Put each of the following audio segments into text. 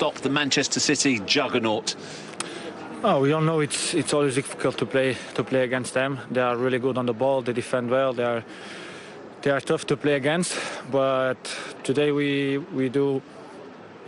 stop the Manchester City juggernaut? Oh, we all know it's always difficult to play against them. They are really good on the ball. They defend well. They are tough to play against. But today we do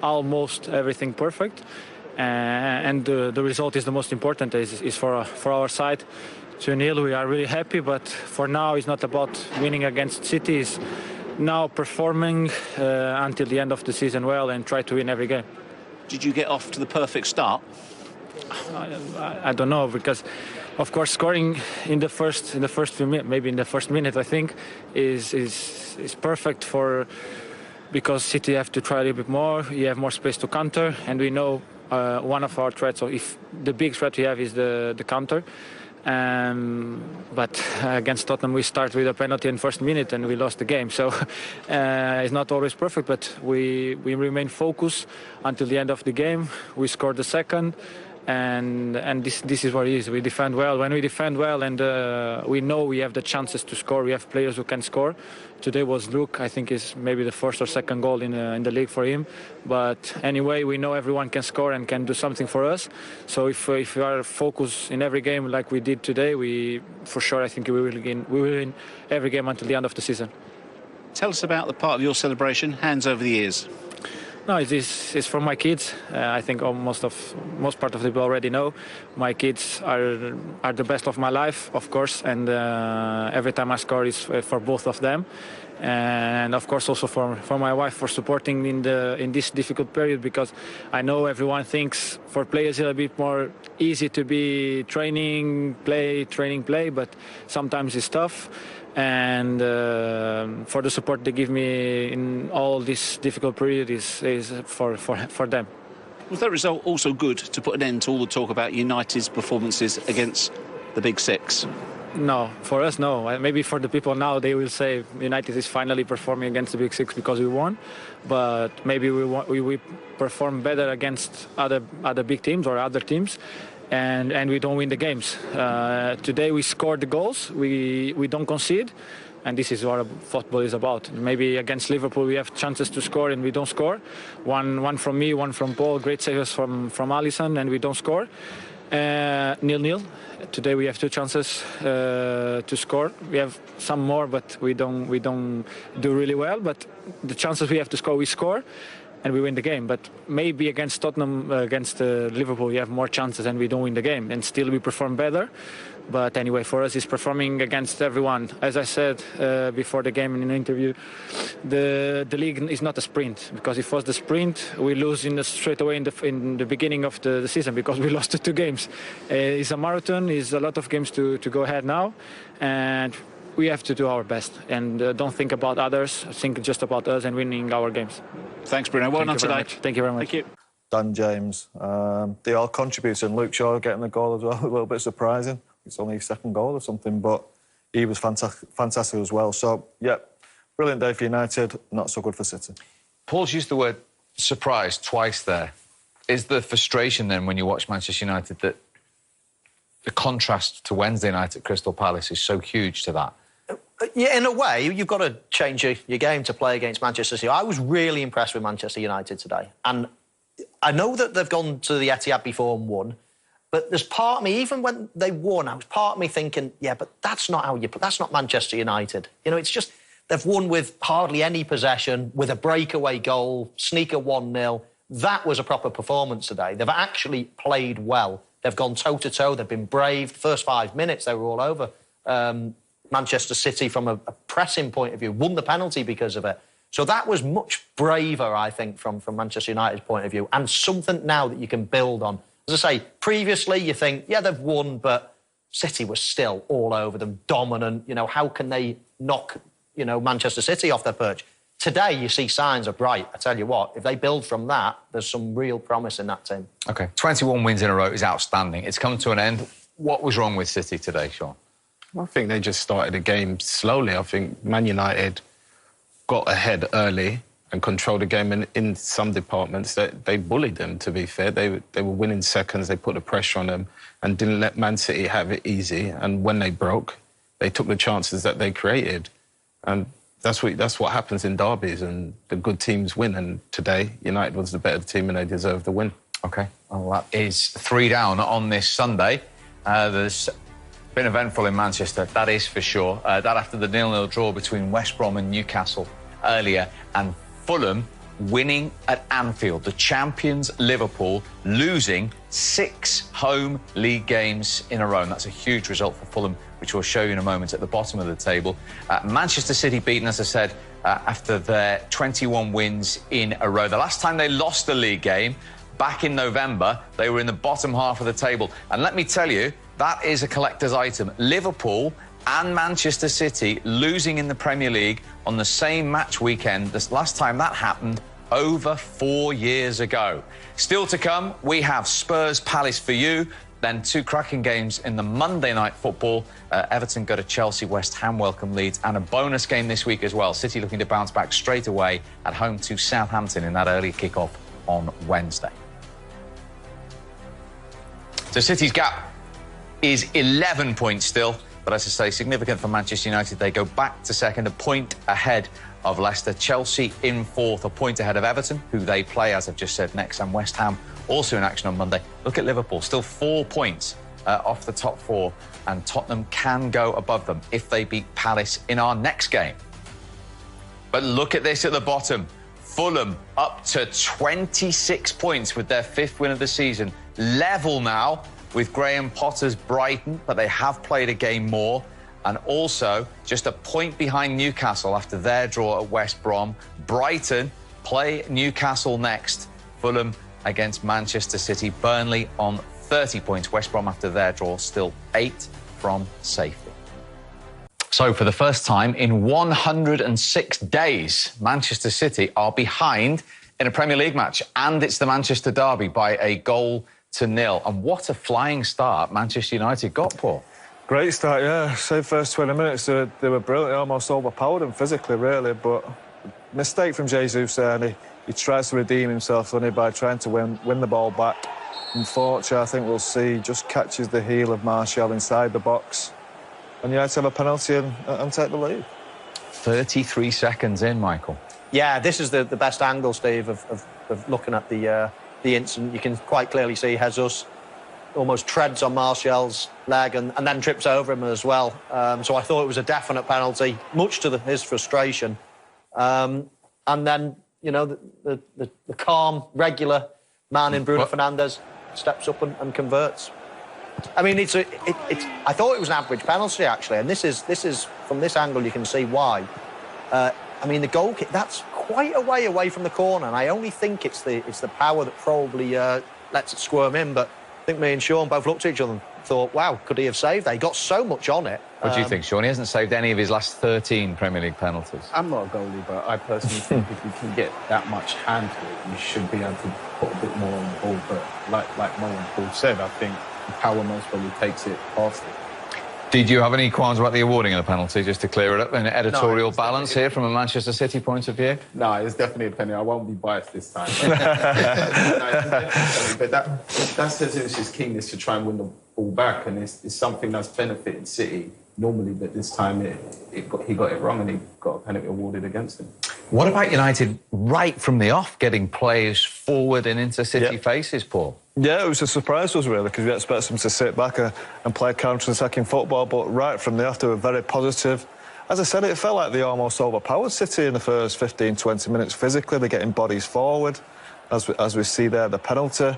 almost everything perfect, and the result is the most important. Is for our side. 2-0. We are really happy. But for now, it's not about winning against City. It's now performing until the end of the season well and try to win every game. Did you get off to the perfect start? I don't know, because of course scoring in the first few minutes, maybe in the first minute, I think is perfect because City have to try a little bit more. You have more space to counter, and we know one of our threats, or if the big threat we have is the counter. But against Tottenham we start with a penalty in the first minute and we lost the game. So it's not always perfect, but we remain focused until the end of the game. We scored the second. And this is what it is. We defend well. When we defend well and we know we have the chances to score, we have players who can score. Today was Luke. I think is maybe the first or second goal in the league for him. But anyway, we know everyone can score and can do something for us. So if we are focused in every game like we did today, for sure I think we will win every game until the end of the season. Tell us about the part of your celebration, hands over the ears. No, it's for my kids. I think most part of the people already know. My kids are the best of my life, of course, and every time I score is for both of them, and of course also for my wife for supporting in this difficult period, because I know everyone thinks for players it's a bit more easy to be training, play, but sometimes it's tough. And for the support they give me in all this difficult period is for them. Was that result also good to put an end to all the talk about United's performances against the Big Six? No, for us, no. Maybe for the people now, they will say United is finally performing against the Big Six because we won. But maybe we perform better against other big teams or other teams. And we don't win the games. Today we scored the goals, we don't concede, and this is what football is about. Maybe against Liverpool we have chances to score and we don't score. One from me, one from Paul, great saves from Alisson, and we don't score. 0-0. Today we have two chances to score. We have some more, but we don't do really well. But the chances we have to score, we score. And we win the game. But maybe against Tottenham, against Liverpool, we have more chances and we don't win the game. And still we perform better. But anyway, for us, it's performing against everyone. As I said before the game in an interview, the league is not a sprint. Because if it was the sprint, we lose straight away in the beginning of the season because we lost the 2 games. It's a marathon. It's a lot of games to go ahead now. And we have to do our best and don't think about others. Think just about us and winning our games. Thanks, Bruno. Well done today. Thank you very much. Thank you. Dan James, they all contributed, and Luke Shaw getting the goal as well, a little bit surprising. It's only his second goal or something, but he was fantastic as well. So, yeah, brilliant day for United, not so good for City. Paul's used the word surprise twice there. Is the frustration then when you watch Manchester United that the contrast to Wednesday night at Crystal Palace is so huge to that? Yeah, in a way, you've got to change your game to play against Manchester City. I was really impressed with Manchester United today. And I know that they've gone to the Etihad before and won, but there's part of me, even when they won, I was part of me thinking, yeah, but that's not how you play. That's not Manchester United. You know, it's just they've won with hardly any possession, with a breakaway goal, sneaker 1-0. That was a proper performance today. They've actually played well. They've gone toe-to-toe. They've been brave. First 5 minutes, they were all over Manchester City from a pressing point of view, won the penalty because of it. So that was much braver, I think, from Manchester United's point of view, and something now that you can build on. As I say, previously you think, yeah, they've won, but City was still all over them, dominant. You know, how can they knock, you know, Manchester City off their perch? Today, you see signs are bright. I tell you what, if they build from that, there's some real promise in that team. OK, 21 wins in a row is outstanding. It's come to an end. What was wrong with City today, Sean? I think they just started the game slowly. I think Man United got ahead early and controlled the game, and in some departments they bullied them, to be fair. They were winning seconds, they put the pressure on them and didn't let Man City have it easy. And when they broke, they took the chances that they created. And that's what happens in derbies, and the good teams win. And today, United was the better team, and they deserved the win. OK, well, that is 3 down on this Sunday. There's been eventful in Manchester, that is for sure. That after the 0-0 draw between West Brom and Newcastle earlier, and Fulham winning at Anfield. The champions Liverpool losing 6 home league games in a row. And that's a huge result for Fulham, which we'll show you in a moment at the bottom of the table. Manchester City beaten, as I said, after their 21 wins in a row. The last time they lost a league game, back in November, they were in the bottom half of the table. And let me tell you, that is a collector's item. Liverpool and Manchester City losing in the Premier League on the same match weekend. This last time that happened over 4 years ago. Still to come, we have Spurs Palace for you, then 2 cracking games in the Monday night football. Everton go to Chelsea, West Ham welcome Leeds, and a bonus game this week as well. City looking to bounce back straight away at home to Southampton in that early kick-off on Wednesday. So City's gap is 11 points still, but as I say, significant for Manchester United. They go back to second, a point ahead of Leicester. Chelsea in fourth, a point ahead of Everton, who they play, as I've just said, next, and West Ham also in action on Monday. Look at Liverpool, still 4 points off the top 4, and Tottenham can go above them if they beat Palace in our next game. But look at this at the bottom. Fulham up to 26 points with their 5th win of the season. Level now with Graham Potter's Brighton, but they have played a game more. And also just a point behind Newcastle after their draw at West Brom. Brighton play Newcastle next. Fulham against Manchester City. Burnley on 30 points. West Brom after their draw still 8 from safety. So for the first time in 106 days, Manchester City are behind in a Premier League match, and it's the Manchester derby by a 1-0. And what a flying start Manchester United got, Paul. Great start, yeah. Say first 20 minutes, they were brilliant. They almost overpowered them physically, really. But mistake from Jesus there, and he tries to redeem himself, doesn't he, by trying to win the ball back. Unfortunately, I think we'll see, just catches the heel of Martial inside the box. And United have a penalty and take the lead. 33 seconds in, Michael. Yeah, this is the best angle, Steve, of looking at the incident. You can quite clearly see Jesus almost treads on Martial's leg and then trips over him as well. So I thought it was a definite penalty, much to his frustration. And then, you know, the calm, regular man in Bruno Fernandes steps up and converts. I mean, I thought it was an average penalty, actually, and this is from this angle you can see why. I mean, the goal kick, that's quite a way away from the corner, and I only think it's the power that probably lets it squirm in. But I think me and Sean both looked at each other and thought, wow, could he have saved that? He got so much on it. What do you think, Sean? He hasn't saved any of his last 13 Premier League penalties. I'm not a goalie, but I personally think if you can get that much hand to it, you should be able to put a bit more on the ball. But like Mo and Paul said, I think the power most probably takes it past it. Did you have any qualms about the awarding of the penalty, just to clear it up? An editorial balance here from a Manchester City point of view? No, it's definitely a penalty. I won't be biased this time. But that says it's his keenness to try and win the ball back, and it's something that's benefited City normally, but this time he got it wrong and he got a penalty awarded against him. What about United right from the off, getting players forward and into City faces, Paul? Yeah, it was a surprise to us, really, because we expect them to sit back and play counter-attacking football, but right from the off, they were very positive. As I said, it felt like they almost overpowered City in the first 15, 20 minutes physically. They're getting bodies forward, as we see there, the penalty.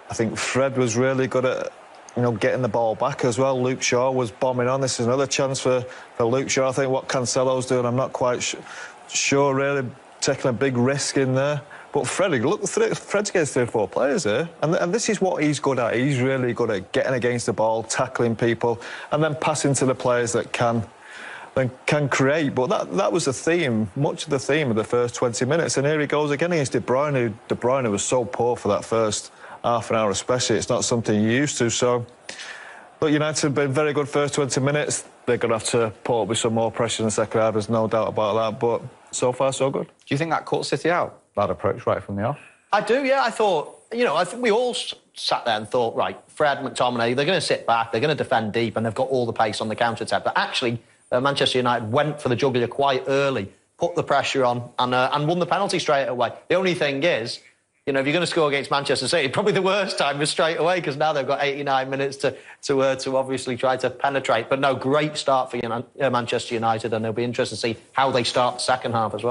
I think Fred was really good at, you know, getting the ball back as well. Luke Shaw was bombing on. This is another chance for Luke Shaw. I think what Cancelo's doing, I'm not quite sure, really, taking a big risk in there. But Fred's against 3 or 4 players here, and this is what he's good at. He's really good at getting against the ball, tackling people, and then passing to the players that can create. But that was the theme, much of the theme of the first 20 minutes. And here he goes again against De Bruyne. De Bruyne was so poor for that first half an hour especially. It's not something you're used to. So, but United have been very good first 20 minutes. They're going to have to put up with some more pressure in the second half. There's no doubt about that. But so far, so good. Do you think that caught City out, that approach right from the off? I do, yeah. I thought, you know, I think we all sat there and thought, right, Fred, McTominay, they're going to sit back, they're going to defend deep, and they've got all the pace on the counter-attack. But actually, Manchester United went for the jugular quite early, put the pressure on, and won the penalty straight away. The only thing is, you know, if you're going to score against Manchester City, probably the worst time is straight away, because now they've got 89 minutes to obviously try to penetrate. But no, great start for Manchester United, and it'll be interesting to see how they start the second half as well.